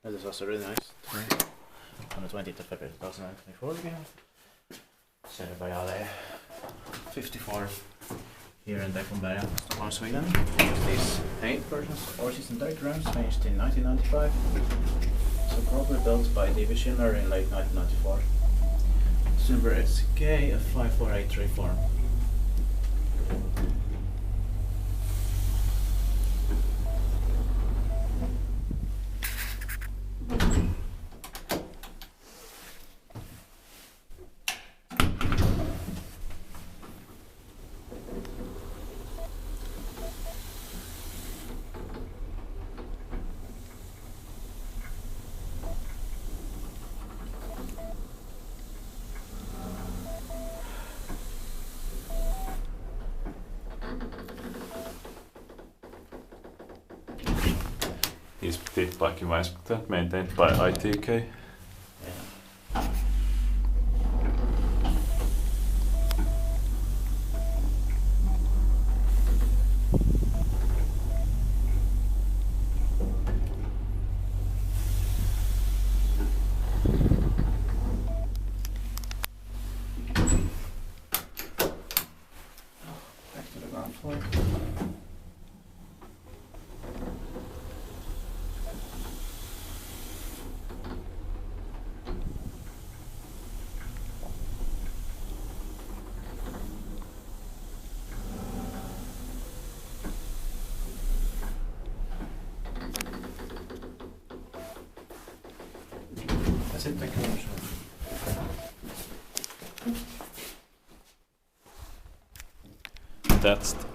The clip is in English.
And this was really nice. On the 20th of February 2024 again. Söderberga allé 54 here in Beckomberga, Stockholm, Sweden. These 8 versions, horses and diagrams, finished in 1995. So probably built by DEVE-Schindler in late 1994. Silver SK a 5483 form. Is feedback investment maintained by ITK? Yeah. Back to the ground floor. That's it, thank you very much. That's